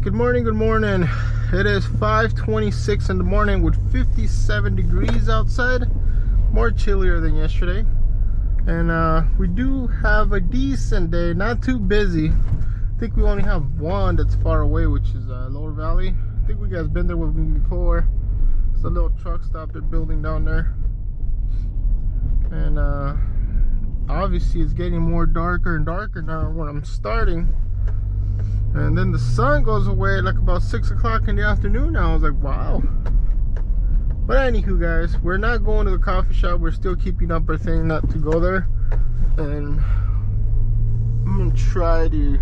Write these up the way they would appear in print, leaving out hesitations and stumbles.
Good morning, good morning. It is 5:26 in the morning with 57 degrees outside. More chillier than yesterday. And we do have a decent day, not too busy. I think we only have one that's far away, which is Lower Valley. I think you guys been there with me before. It's a little truck stop they're building down there. And obviously it's getting more darker and darker now when I'm starting. And then the sun goes away like about 6 o'clock in the afternoon now. I was like, wow. But anywho, guys, we're not going to the coffee shop. We're still keeping up our thing not to go there. And I'm gonna try to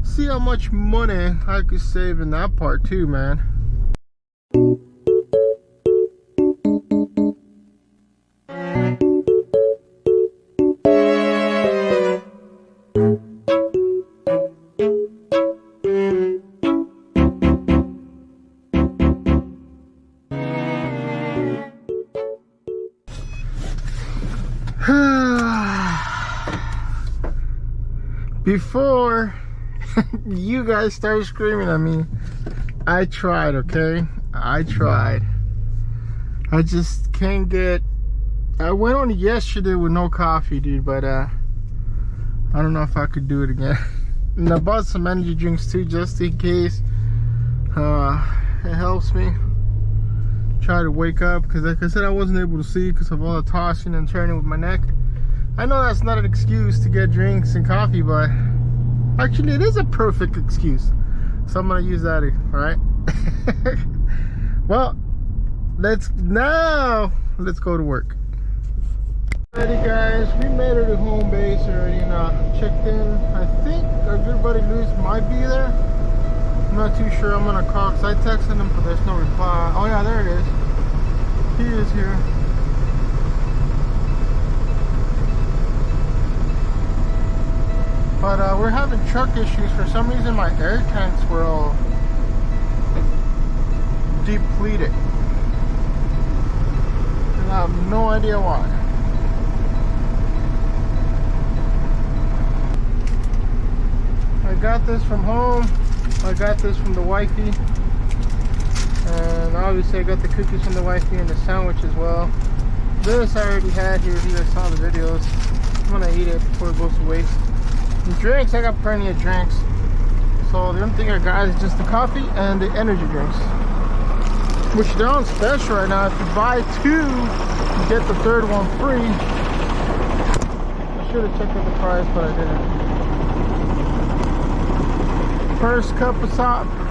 see how much money I could save in that part too, man. Before you guys start screaming at me, I tried, okay? I tried. I just can't get... I went on yesterday with no coffee, dude, but I don't know if I could do it again. And I bought some energy drinks too, just in case. It helps me try to wake up, because like I said, I wasn't able to see because of all the tossing and turning with my neck. I know that's not an excuse to get drinks and coffee, but actually it is a perfect excuse. So I'm gonna use that, all right? Well, let's go to work. Alrighty guys, we made it to home base already and checked in. I think our good buddy Luis might be there. I'm not too sure. I'm gonna call because I texted him but there's no reply. Oh yeah, there it is. He is here. But we're having truck issues. For some reason my air tanks were all depleted. And I have no idea why. I got this from home. I got this from the wifey. And obviously I got the cookies from the wifey and the sandwich as well. This I already had here. If you guys saw the videos. I'm gonna eat it before it goes to waste. And drinks, I got plenty of drinks. So the only thing I got is just the coffee and the energy drinks, which they're on special right now. If you buy two, you get the third one free. I should have checked out the price, but I didn't.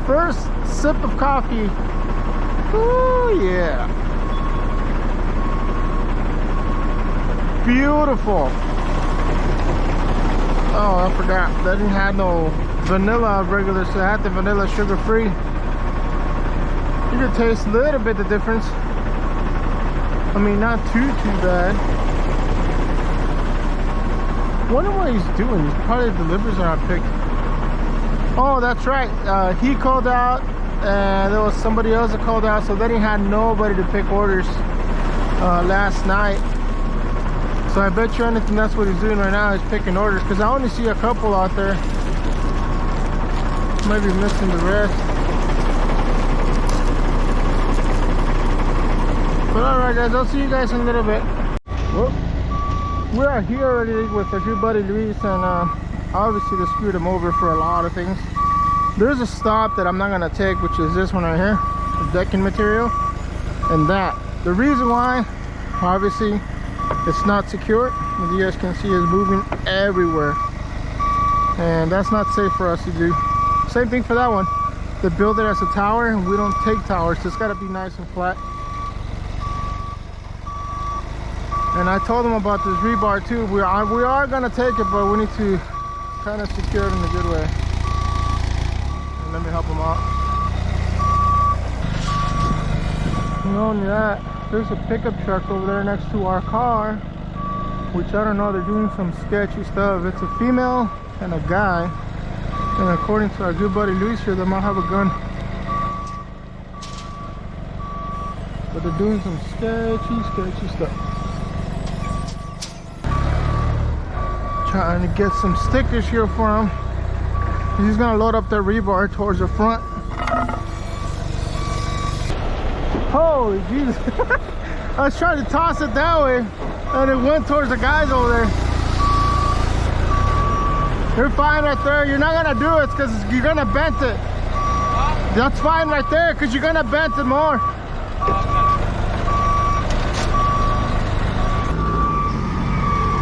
First sip of coffee. Ooh, yeah. Beautiful. Oh, I forgot. That didn't have no vanilla regular, so I had the vanilla sugar free. You can taste a little bit the difference. I mean, not too bad. Wonder what he's doing. He's probably the deliveries are not picked. Oh, that's right. He called out, and there was somebody else that called out, so then he had nobody to pick orders last night. So I bet you anything that's what he's doing right now is picking orders, because I only see a couple out there. Maybe missing the rest. But alright guys, I'll see you guys in a little bit. Well, we are here already with our good buddy Luis, and obviously they screwed him over for a lot of things. There's a stop that I'm not going to take, which is this one right here, the decking material, and that. The reason why, obviously, it's not secure. As you guys can see, it's moving everywhere, and that's not safe for us to do. Same thing for that one. They build it as a tower, and we don't take towers, so it's got to be nice and flat. And I told them about this rebar too. We are gonna take it, but we need to kind of secure it in a good way. And let me help them out. Not only that, there's a pickup truck over there next to our car, which I don't know, they're doing some sketchy stuff. It's a female and a guy, and according to our good buddy Luis here, they might have a gun. But they're doing some sketchy stuff. Trying to get some stickers here for them. He's gonna load up the rebar towards the front. Holy Jesus. I was trying to toss it that way and it went towards the guys over there. You're fine right there. You're not gonna do it because you're gonna bend it. That's fine right there because you're gonna bend it more.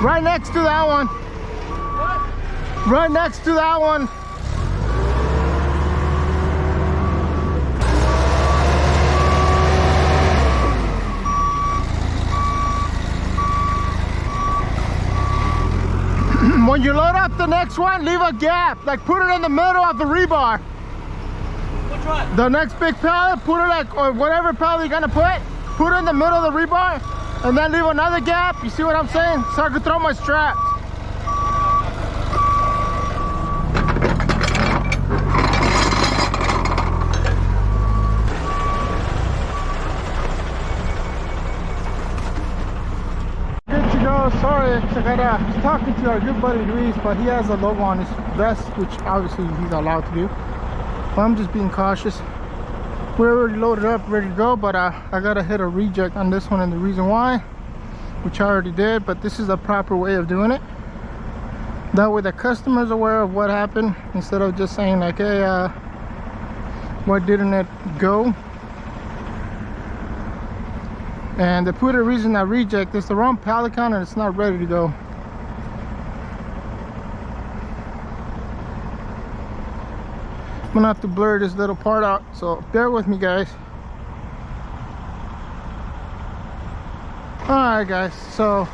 Right next to that one. What? Right next to that one. When you load up the next one, leave a gap. Like put it in the middle of the rebar. Which one? The next big pallet, put it like, or whatever pallet you're gonna put it in the middle of the rebar, and then leave another gap. You see what I'm saying? So I can throw my straps. Good to go. Sorry, I was talking to our good buddy Luis, but he has a logo on his vest, which obviously he's allowed to do. But I'm just being cautious. We're already loaded up, ready to go, but I gotta hit a reject on this one, and the reason why, which I already did, but this is the proper way of doing it. That way the customer's aware of what happened, instead of just saying like, hey, why didn't it go? And the put a reason I reject is the wrong pallet count and it's not ready to go. I'm gonna have to blur this little part out, so bear with me, guys. Alright guys, so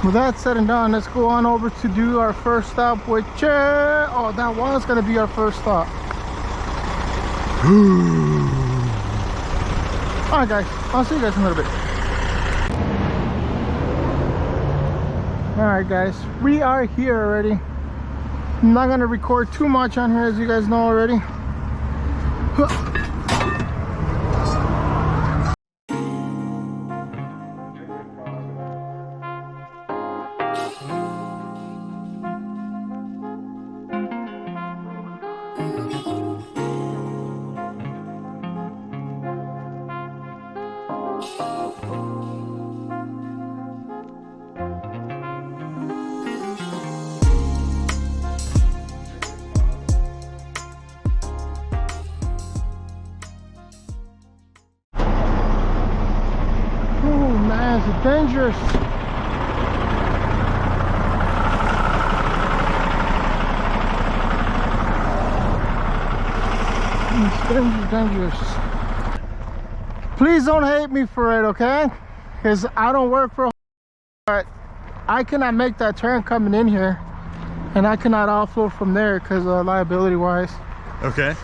with that said and done, let's go on over to do our first stop, which oh, that was gonna be our first stop. Alright guys, I'll see you guys in a little bit. Alright guys, we are here already. I'm not gonna record too much on here, as you guys know already. It's dangerous. It's dangerous. Please don't hate me for it, okay? Because I don't work for a but I cannot make that turn coming in here, and I cannot offload from there because liability wise. Okay.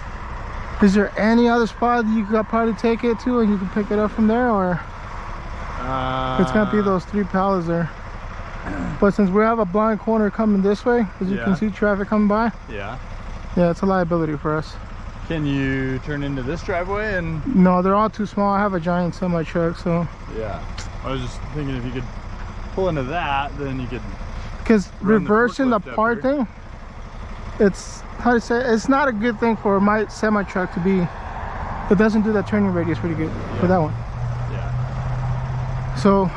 Is there any other spot you could probably take it to and you can pick it up from there, or? It's gonna be those 3 pallets there. But since we have a blind corner coming this way, as you can see traffic coming by. Yeah, it's a liability for us. Can you turn into this driveway? And no, they're all too small. I have a giant semi truck, so yeah. I was just thinking if you could pull into that, then you could, because reversing the part thing, it's, how to say, it's not a good thing for my semi truck to be. It doesn't do that turning radius pretty good for that one. So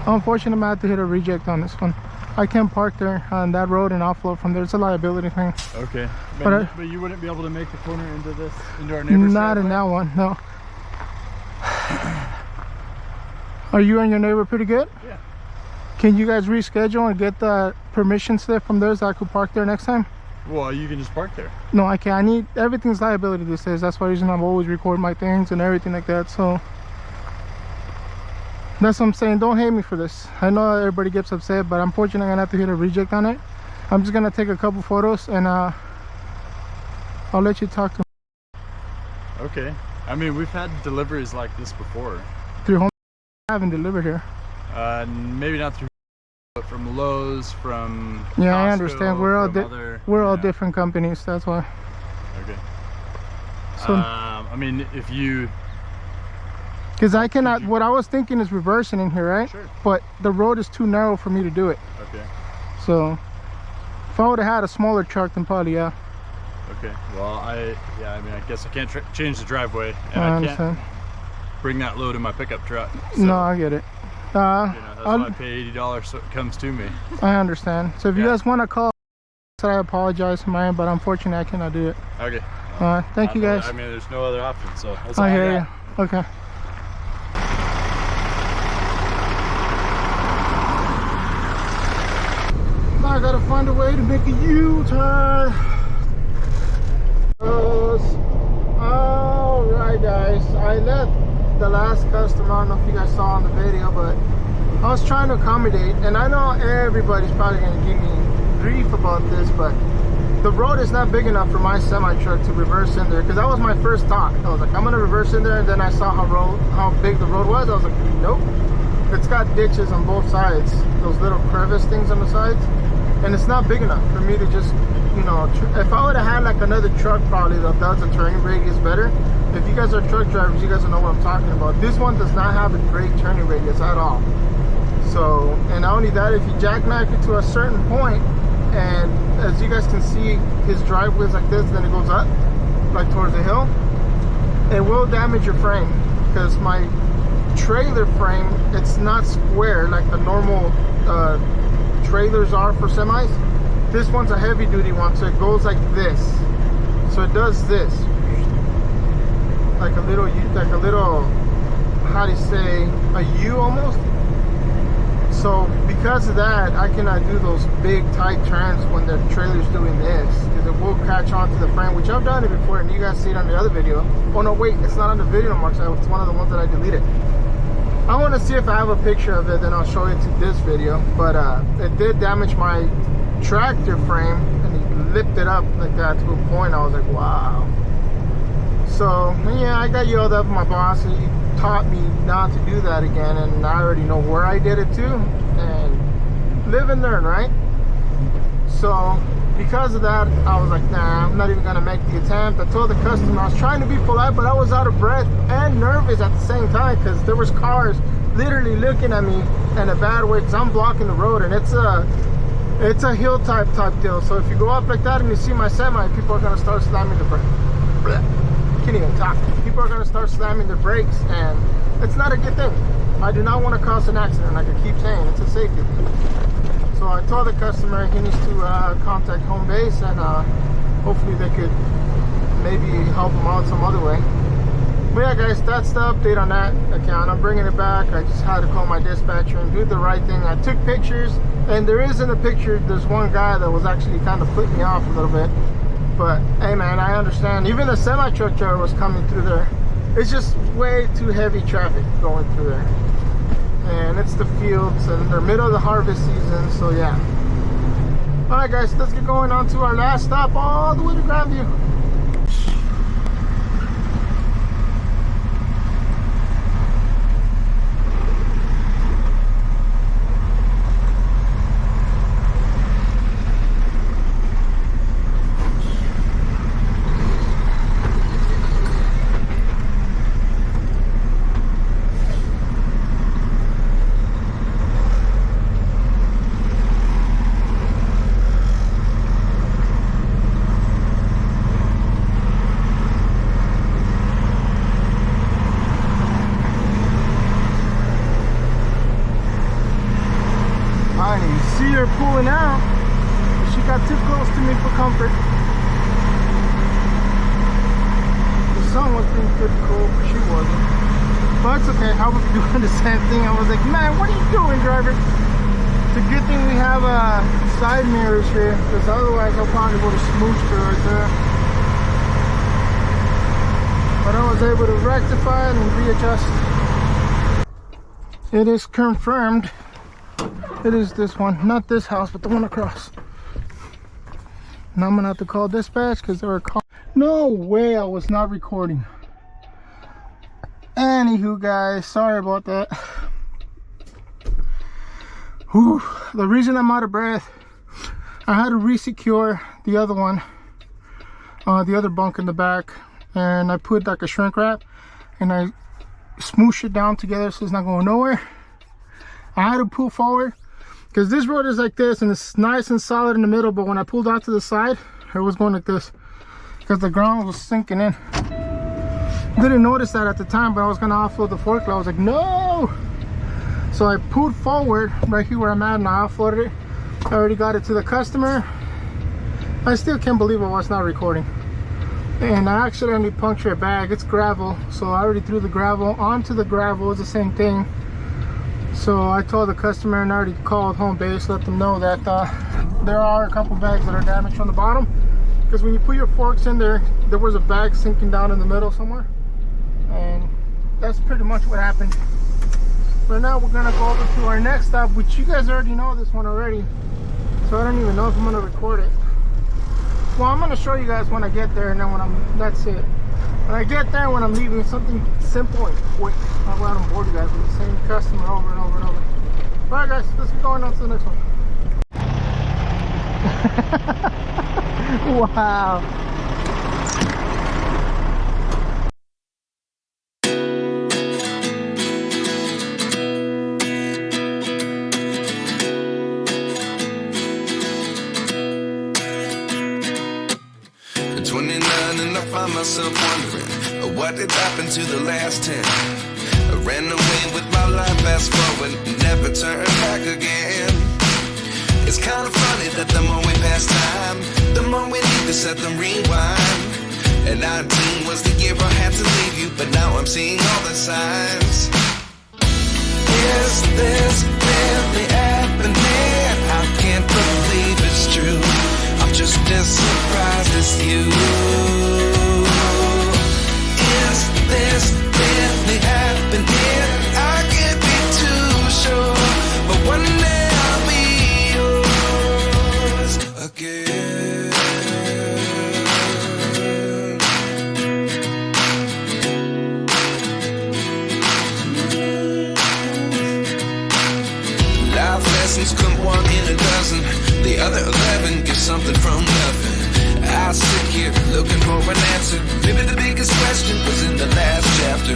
unfortunately I'm gonna have to hit a reject on this one. I can't park there on that road and offload from there. It's a liability thing. Okay. But you wouldn't be able to make the corner into our neighbor's not driveway? In that one, no. Are you and your neighbor pretty good? Yeah. Can you guys reschedule and get the permission slip from there so I could park there next time? Well, you can just park there. No, I can't. I need, everything's liability these days. That's why I'm always recording my things and everything like that. So that's what I'm saying. Don't hate me for this. I know everybody gets upset, but unfortunately I'm gonna have to hit a reject on it. I'm just gonna take a couple photos and I'll let you talk to them. Okay. I mean, we've had deliveries like this before. Through home, I haven't delivered here. Maybe not through, but from Lowe's, from yeah, Costco, I understand. We're all different companies. That's why. Okay. So I mean, if you, because I cannot, what I was thinking is reversing in here, right? Sure. But the road is too narrow for me to do it. Okay. So if I would have had a smaller truck, then probably, yeah. Okay. Well, I mean, I guess I can't change the driveway, and I I understand. can't bring that load in my pickup truck. So, No, I get it. you know, that's why I pay $80 so it comes to me. I understand. So if you guys want to call, I apologize for mine, but unfortunately I cannot do it. Okay. Thank you guys. I mean, there's no other option, so that's all I I hear got. you. Okay. Now I gotta find a way to make a U-turn. Alright guys, I left the last customer. I don't know if you guys saw in the video, but I was trying to accommodate, and I know everybody's probably gonna give me grief about this, but the road is not big enough for my semi truck to reverse in there, because that was my first thought. I was like, I'm gonna reverse in there, and then I saw how big the road was. I was like, nope. It's got ditches on both sides, those little crevice things on the sides, and it's not big enough for me to just, you know, if I would have had like another truck probably that does the turning radius better. If you guys are truck drivers, you guys will know what I'm talking about. This one does not have a great turning radius at all. So, and not only that, if you jackknife it to a certain point, and as you guys can see, his driveway is like this, then it goes up like towards the hill, it will damage your frame, because my trailer frame, it's not square like the normal trailers are for semis. This one's a heavy duty one, so it goes like this. So it does this, like a little, how do you say, a U almost. So because of that, I cannot do those big tight turns when the trailer's doing this, because it will catch onto the frame, which I've done it before, and you guys see it on the other video. Oh no, wait, it's not on the video anymore, so it's one of the ones that I deleted. I want to see if I have a picture of it, then I'll show it to this video. But it did damage my tractor frame, and he lifted up like that to a point. I was like, wow. So yeah, I got yelled up at my boss, and he taught me not to do that again, and I already know where I did it too, and live and learn, right? So because of that, I was like, nah, I'm not even gonna make the attempt. I told the customer, I was trying to be polite, but I was out of breath and nervous at the same time, because there was cars literally looking at me in a bad way, because I'm blocking the road, and it's a hill type deal. So if you go up like that and you see my semi, people are gonna start slamming the brakes. Can't even talk. People are gonna start slamming their brakes, and it's not a good thing. I do not want to cause an accident, like I keep saying. It's a safety thing. So I told the customer he needs to contact home base, and hopefully they could maybe help him out some other way. But yeah guys, that's the update on that account. I'm bringing it back. I just had to call my dispatcher and do the right thing. I took pictures, and there is in the picture, there's one guy that was actually kind of flipping me off a little bit. But hey man, I understand. Even the semi truck driver was coming through there. It's just way too heavy traffic going through there, and it's the fields, and they're middle of the harvest season. So yeah. All right guys, let's get going on to our last stop, all the way to Grandview. See her pulling out. She got too close to me for comfort. The sun was being pretty cold, but she wasn't. But it's okay. I was doing the same thing. I was like, man, what are you doing, driver? It's a good thing we have side mirrors here, because otherwise I'll probably would have smooshed her right there. But I was able to rectify it and readjust. It is confirmed. It is this one, not this house, but the one across. Now I'm gonna have to call dispatch, because they were calling. No way, I was not recording. Anywho guys, sorry about that. Whew. The reason I'm out of breath, I had to re-secure the other one, the other bunk in the back, and I put like a shrink wrap, and I smooshed it down together so it's not going nowhere. I had to pull forward, because this road is like this, and it's nice and solid in the middle, but when I pulled out to the side, it was going like this. because the ground was sinking in. Didn't notice that at the time, but I was gonna offload the forklift. I was like, no! So I pulled forward right here where I'm at and I offloaded it. I already got it to the customer. I still can't believe I was not recording. And I accidentally punctured a bag. It's gravel, so I already threw the gravel onto the gravel. It's the same thing. So I told the customer and I already called home base, let them know that there are a couple bags that are damaged from the bottom. Because when you put your forks in there, there was a bag sinking down in the middle somewhere. And that's pretty much what happened. But now we're gonna go over to our next stop, which you guys already know this one already. So I don't even know if I'm gonna record it. Well, I'm gonna show you guys when I get there, and then that's it. When I get there, when I'm leaving, something simple and quick. I'll go out and board you guys with the same customer over and over and over. All right, guys, let's get going on to the next one. Wow. At 29 and I find myself wondering what did happen to the last 10. I ran away with my life, fast forward, never turn back again. It's kind of funny that the more we pass time, the more we need to set them rewind. And 19 was the year I had to leave you, but now I'm seeing all the signs. Is this really happening? I can't believe it's true. I'm just as surprised as you. Is this really happening? I can't be too sure, but one day I'll be yours again. Life lessons come one in a dozen. The other 11 get something from nothing. I sit here looking for an answer. Maybe the biggest question was in the last chapter.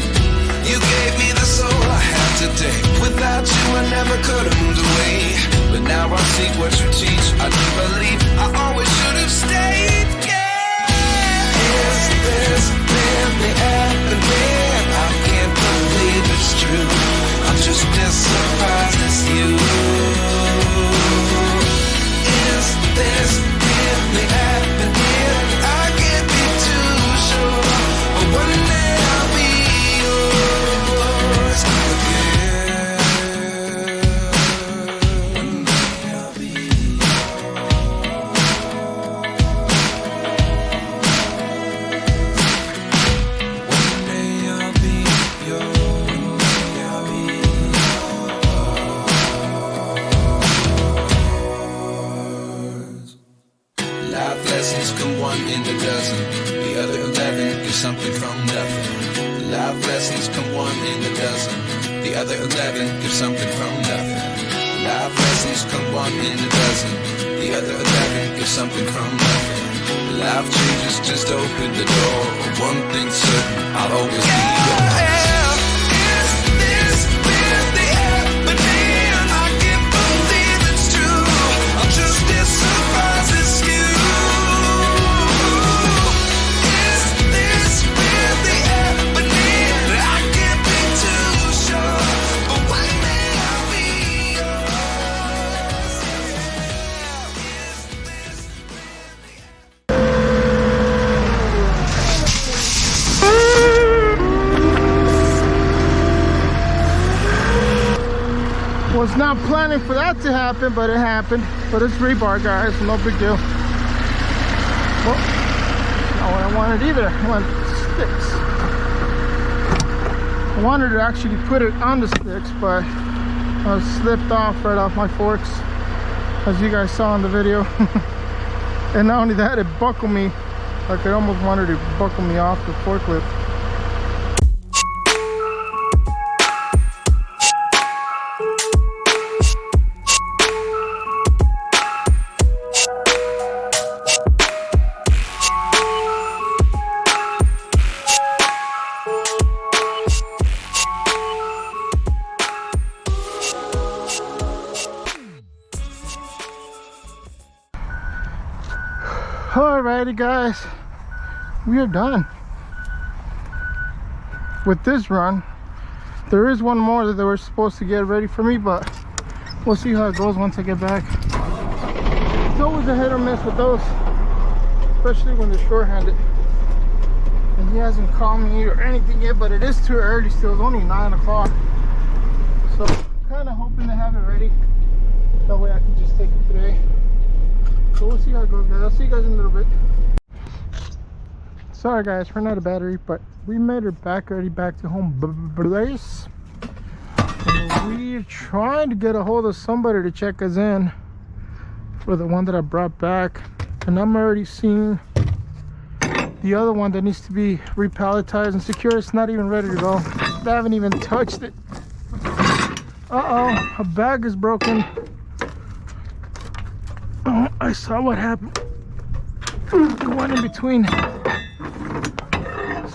You gave me the soul I have today. Without you I never could have moved away. But now I see what you teach. I do believe I always should have stayed. Yeah. Is this really happening? I can't believe it's true. I'm just as surprised as you. Is this really happening? I can't be too sure, but one day I'll be yours again. One day I'll be yours. One day I'll be yours. One day I'll be yours. Life lessons come one in a dozen. The other 11 get something from nothing. Life lessons come one in a dozen. The other 11 get something from nothing. Life lessons come one in a dozen. The other 11 get something from nothing. Life changes just open the door. One thing's certain, I'll always be yours. Was not planning for that to happen, but it happened. But it's rebar, guys, no big deal. Well, not what I wanted either. I wanted sticks. I wanted to actually put it on the sticks, but I slipped off right off my forks, as you guys saw in the video. And not only that, it buckled me. Like, it almost wanted to buckle me off the forklift. Alrighty, guys, we are done with this run. There is one more that they were supposed to get ready for me, but we'll see how it goes once I get back. It's always a hit or miss with those, especially when they're short-handed. And he hasn't called me or anything yet, but it is too early still. It's only 9 o'clock. So kind of hoping to have it ready. That way I can just take it today. So we'll see how it goes, guys. I'll see you guys in a little bit. Sorry guys, ran out of battery, but we made it back already, back to home base. And we're trying to get a hold of somebody to check us in for the one that I brought back. And I'm already seeing the other one that needs to be repalletized and secure. It's not even ready to go. I haven't even touched it. Uh-oh, a bag is broken. Oh, I saw what happened. One in between.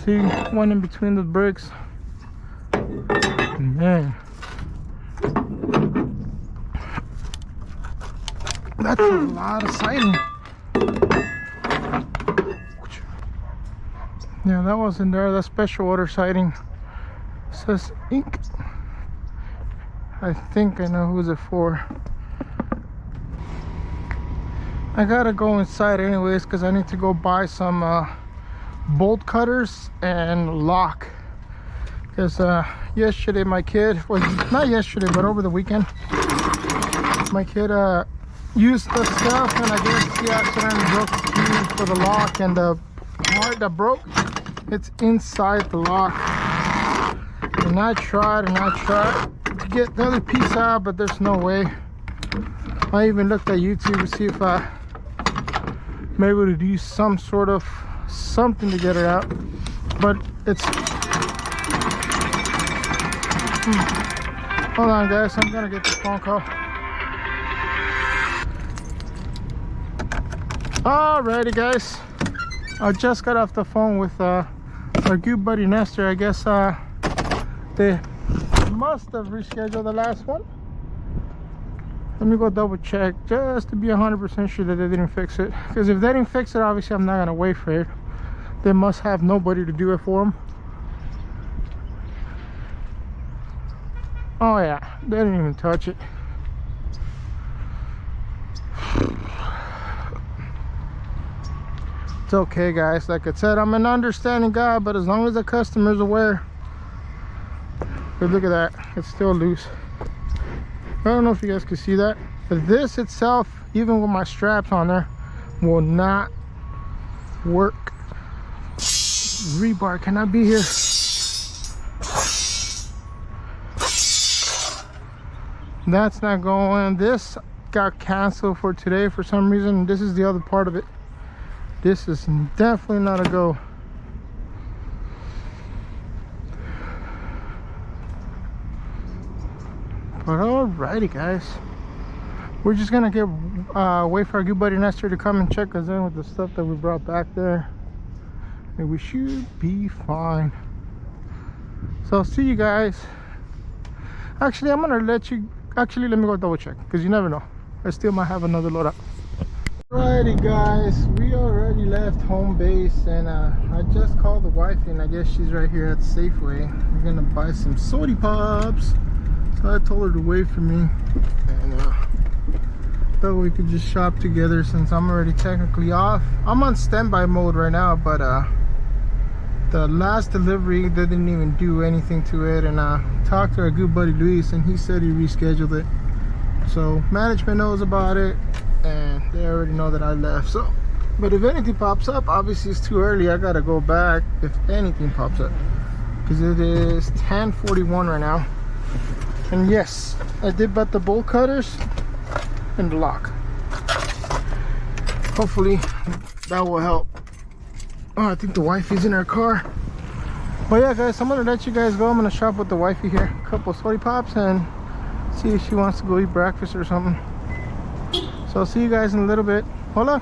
See, one in between the bricks. Man, that's a lot of siding. Yeah, that wasn't there. That's special order siding. It says ink. I think I know who's it for. I gotta go inside anyways because I need to go buy some bolt cutters and lock. Because yesterday my kid was, not yesterday but over the weekend, my kid used the stuff and I guess he accidentally broke the key for the lock, and the part that broke, it's inside the lock. And I tried to get the other piece out, but there's no way. I even looked at YouTube to see if I'm able to do some sort of something to get it out, but it's hold on guys, I'm gonna get this phone call. Alrighty guys, I just got off the phone with our good buddy Nestor. I guess they must have rescheduled the last one. Let me go double check just to be 100% sure that they didn't fix it, because if they didn't fix it, obviously I'm not gonna wait for it. They must have nobody to do it for them. Oh yeah, they didn't even touch it. It's okay guys, like I said, I'm an understanding guy, but as long as the customer's aware. But look at that, it's still loose. I don't know if you guys can see that, but this itself, even with my straps on there, will not work. Rebar cannot be here. That's not going. This got canceled for today for some reason. This is the other part of it. This is definitely not a go. But alrighty guys, we're just gonna wait for our good buddy Nestor to come and check us in with the stuff that we brought back there, and we should be fine. So I'll see you guys. Actually, I'm gonna let you, let me go double check, because you never know, I still might have another load up. Alrighty guys, we already left home base, and I just called the wife, and I guess she's right here at Safeway. We're gonna buy some soda pops. So I told her to wait for me, and thought we could just shop together since I'm already technically off. I'm on standby mode right now, but the last delivery, they didn't even do anything to it, and I talked to our good buddy Luis, and he said he rescheduled it. So management knows about it, and they already know that I left. So, but if anything pops up, obviously it's too early, I gotta go back if anything pops up, because it is 10:41 right now. And yes, I did buy the bolt cutters and the lock. Hopefully that will help. Oh, I think the wifey's in her car. But yeah guys, I'm gonna let you guys go. I'm gonna shop with the wifey here, a couple of soda pops, and see if she wants to go eat breakfast or something. So I'll see you guys in a little bit. Hola.